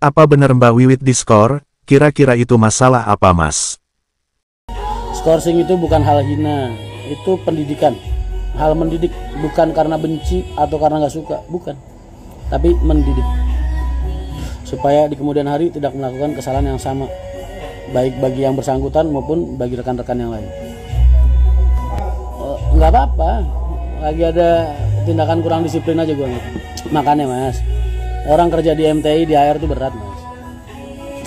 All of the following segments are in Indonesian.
Apa benar Mbak Wiwit diskor? Kira-kira itu masalah apa Mas? Skorsing itu bukan hal hina, itu pendidikan. Hal mendidik, bukan karena benci atau karena nggak suka, bukan. Tapi mendidik. Supaya di kemudian hari tidak melakukan kesalahan yang sama, baik bagi yang bersangkutan maupun bagi rekan-rekan yang lain. Nggak apa-apa, lagi ada tindakan kurang disiplin aja gue. Makanya Mas, orang kerja di MTI di AR itu berat Mas.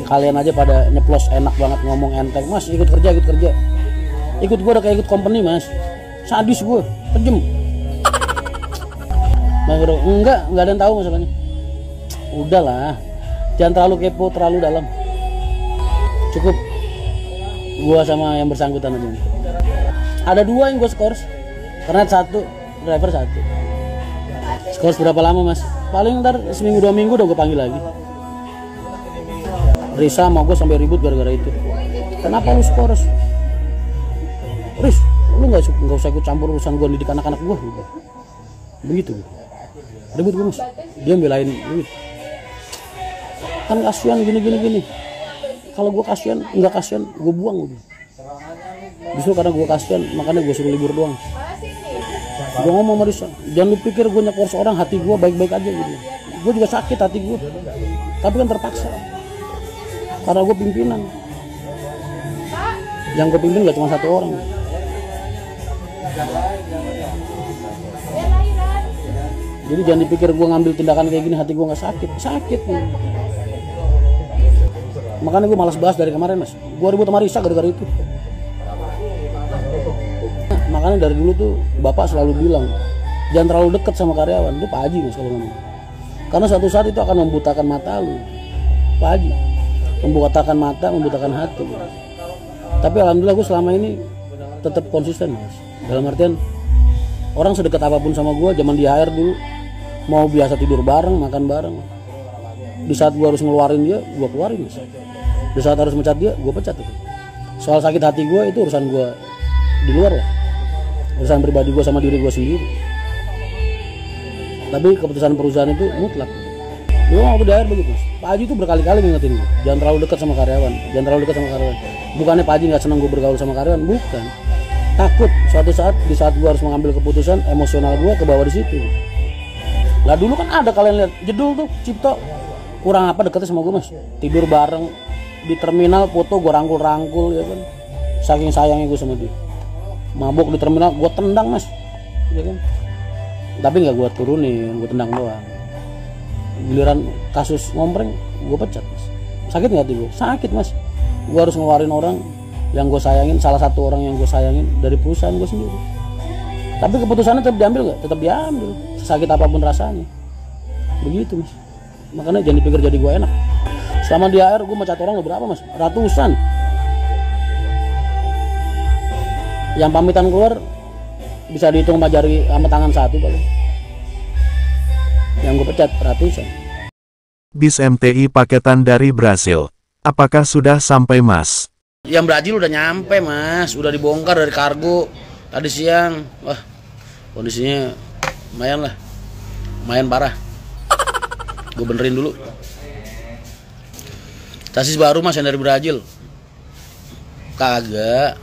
Kalian aja pada nyeplos enak banget ngomong enteng, Mas ikut kerja. Ikut gue udah kayak ikut company Mas. Sadis gue, kejem. Enggak ada yang tahu masalahnya. Udahlah, jangan terlalu kepo, terlalu dalam. Cukup gue sama yang bersangkutan aja. Ada 2 yang gue skors, karena 1, driver 1. Skors berapa lama Mas? Paling ntar seminggu 2 minggu udah gue panggil lagi. Risa mau gue sampai ribut gara-gara itu. Kenapa lu skors? Riz, lu nggak usah ikut campur urusan gue didik anak-anak gue. Begitu. Ribut gue Mas. Dia belain duit. Kan kasihan gini. Kalau gue kasihan, nggak kasihan, gue buang. Justru karena gue kasihan, makanya gue suruh libur doang. Gue ngomong sama Risa, jangan lu pikir gue nyekors orang, hati gue baik-baik aja gitu. Gue juga sakit hati gue, tapi kan terpaksa. Karena gue pimpinan. Yang gue pimpin gak cuma 1 orang. Jadi jangan dipikir gue ngambil tindakan kayak gini hati gue gak sakit. Sakit nih. Makanya gue malas bahas dari kemarin Mas. Gue ribut sama Risa gara-gara itu. Makanya dari dulu tuh Bapak selalu bilang, jangan terlalu dekat sama karyawan. Itu Pak Haji Mas kalau ngomong. Karena suatu saat itu akan membutakan mata lu, Pak Haji. Membutakan mata, membutakan hati. Tapi alhamdulillah gue selama ini tetap konsisten Mas. Dalam artian orang sedekat apapun sama gue, zaman di HR dulu mau biasa tidur bareng, makan bareng. Di saat gue harus ngeluarin dia, gue keluarin Mas. Di saat harus mecat dia, gue pecat itu. Soal sakit hati gue itu urusan gue di luar lah. Urusan pribadi gue sama diri gue sendiri. Tapi keputusan perusahaan itu mutlak. Gue waktu di HR begitu Mas. Pak Haji itu berkali-kali ngingetin gue, jangan terlalu dekat sama karyawan. Bukannya Pak Haji gak senang gue bergaul sama karyawan, bukan. Takut suatu saat, di saat gue harus mengambil keputusan, emosional gue kebawa di situ. Lah dulu kan ada kalian lihat jedul tuh Cipto, kurang apa deketnya sama gue Mas. Tidur bareng di terminal, foto gue rangkul-rangkul ya kan. Saking sayangnya gue sama dia. Mabuk di terminal gue tendang Mas, ya kan. Tapi nggak gue turunin, gue tendang doang. Giliran kasus ngompreng gue pecat Mas. Sakit nggak hati gue? Sakit Mas. Gue harus ngeluarin orang yang gue sayangin, salah satu orang yang gue sayangin dari perusahaan gue sendiri. Tapi keputusannya tetap diambil nggak? Tetap diambil, sesakit apapun rasanya. Begitu Mas. Makanya jangan dipikir jadi gue enak. Selama di AR gue mecat orang berapa Mas? Ratusan. Yang pamitan keluar bisa dihitung sama jari sama tangan 1 paling. Yang gue pecat ratusan. Bis MTI paketan dari Brasil. Apakah sudah sampai Mas? Yang Brazil udah nyampe Mas, udah dibongkar dari kargo tadi siang. Wah, kondisinya lumayan lah, lumayan parah. Gue benerin dulu. Chassis baru Mas yang dari Brazil. Kagak.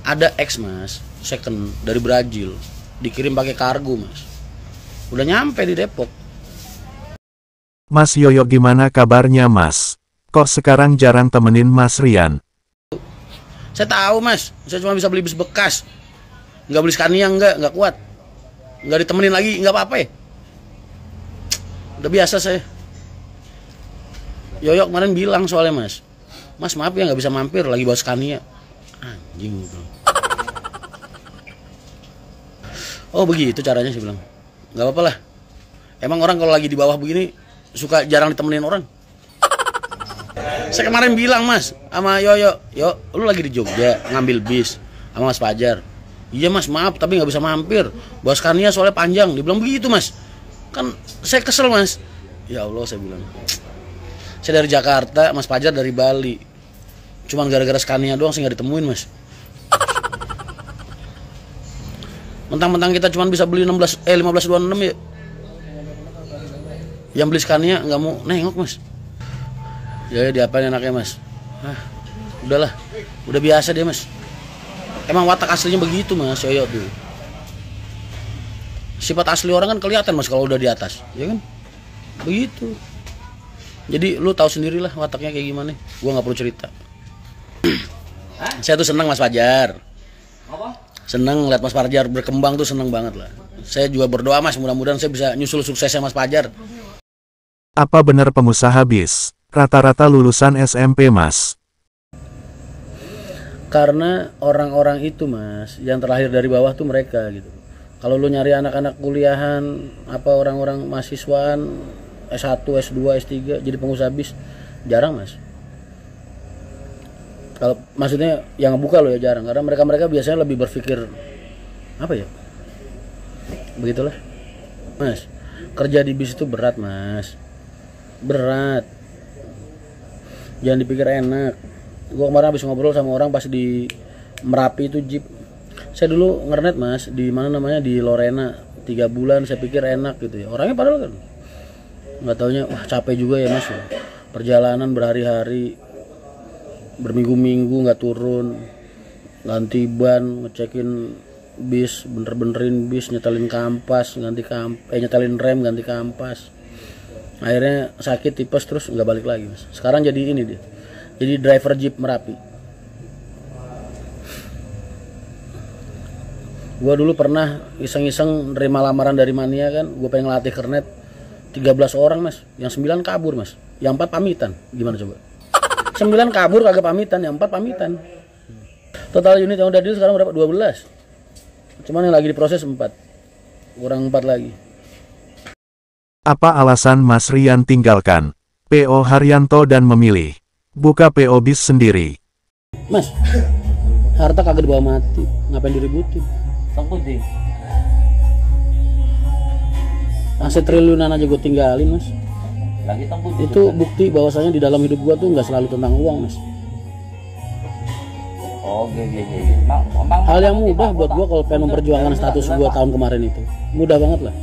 Ada X Mas, second dari Brazil, dikirim pakai kargo Mas. Udah nyampe di Depok. Mas Yoyo gimana kabarnya Mas? Kok sekarang jarang temenin Mas Rian? Saya tahu Mas, saya cuma bisa beli bis bekas. Nggak beli Scania, nggak kuat. Nggak ditemenin lagi, nggak apa-apa ya. Udah biasa saya. Yoyo kemarin bilang soalnya Mas, maaf ya nggak bisa mampir, lagi bawa Scania. Anjing. Oh begitu caranya, saya bilang. Nggak apa-apa lah. Emang orang kalau lagi di bawah begini suka jarang ditemenin orang. Saya kemarin bilang Mas sama Yoyo, lu lagi di Jogja ngambil bis sama Mas Fajar. Iya Mas, maaf tapi nggak bisa mampir. Bawa Scania soalnya panjang. Dia bilang begitu Mas. Kan saya kesel Mas. Ya Allah, saya bilang. Saya dari Jakarta, Mas Fajar dari Bali. Cuman gara-gara Scania doang saya nggak ditemuin Mas. Mentang-mentang kita cuma bisa beli 1526 ya. Yang beli Scania nggak mau nengok Mas. Ya diapain anaknya mas? Udahlah, udah biasa dia mas. Emang watak aslinya begitu mas, Yoyo tuh. Sifat asli orang kan kelihatan mas kalau udah di atas, ya kan? Begitu. Jadi lu tahu sendirilah wataknya kayak gimana. Gua nggak perlu cerita. Saya tuh senang Mas Fajar. Senang lihat Mas Fajar berkembang tuh, senang banget lah. Saya juga berdoa mas, mudah-mudahan saya bisa nyusul suksesnya Mas Fajar. Apa benar pengusaha bis rata-rata lulusan SMP mas? Karena orang-orang itu mas, yang terlahir dari bawah tuh mereka gitu. Kalau lu nyari anak-anak kuliahan, apa orang-orang mahasiswaan S1, S2, S3 jadi pengusaha bis jarang mas. Kalau maksudnya yang ngebuka lo ya jarang, karena mereka biasanya lebih berpikir apa ya? Begitulah. Mas, kerja di bis itu berat mas. Berat. Jangan dipikir enak. Gua kemarin habis ngobrol sama orang pas di Merapi itu Jeep. Saya dulu ngernet mas di mana namanya di Lorena 3 bulan, saya pikir enak gitu ya. Orangnya padahal kan nggak taunya wah capek juga ya mas ya. Perjalanan berhari-hari, berminggu-minggu nggak turun, ganti ban, ngecekin bis, bener-benerin bis, nyetelin kampas, nyetelin rem, ganti kampas. Akhirnya sakit tipes terus nggak balik lagi mas. Sekarang jadi ini dia, jadi driver Jeep Merapi. Gua dulu pernah iseng-iseng nerima lamaran dari Mania kan, gua pengen ngelatih kernet 13 orang mas, yang 9 kabur mas, yang 4 pamitan. Gimana coba? 9 kabur kagak pamitan, yang 4 pamitan. Total unit yang udah deal sekarang berapa? 12. Cuman yang lagi diproses 4. Kurang 4 lagi. Apa alasan Mas Rian tinggalkan PO Haryanto dan memilih buka PO bis sendiri? Mas, harta kagak dibawa mati, ngapain diributin? Tangkuti. Aset triliunan aja gue tinggalin mas. Lagi tangkuti. Itu bukti bahwasanya di dalam hidup gue tuh nggak selalu tentang uang mas. Oh, gitu. Hal yang mudah buat gue kalau pengen memperjuangkan status gue tahun kemarin itu, mudah banget lah.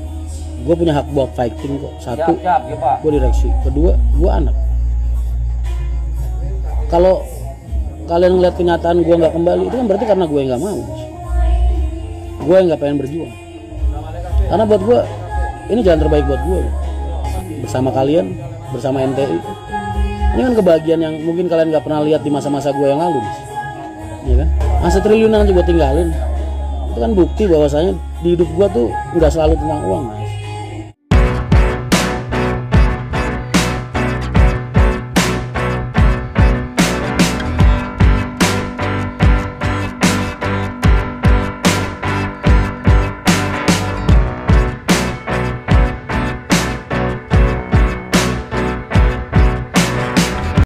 Gue punya hak buat fighting kok. Satu, Siap, ya, Pak. gue direksi. Kedua, gue anak. Kalau kalian ngeliat kenyataan gue nggak kembali, itu kan berarti karena gue nggak mau mas. Gue nggak pengen berjuang. Karena buat gue ini jalan terbaik buat gue. Bersama kalian, bersama NTI. Ini kan kebahagiaan yang mungkin kalian nggak pernah lihat di masa-masa gue yang lalu mas. Ya kan? Aset triliunan aja gue tinggalin. Itu kan bukti bahwasanya di hidup gue tuh nggak selalu tentang uang mas.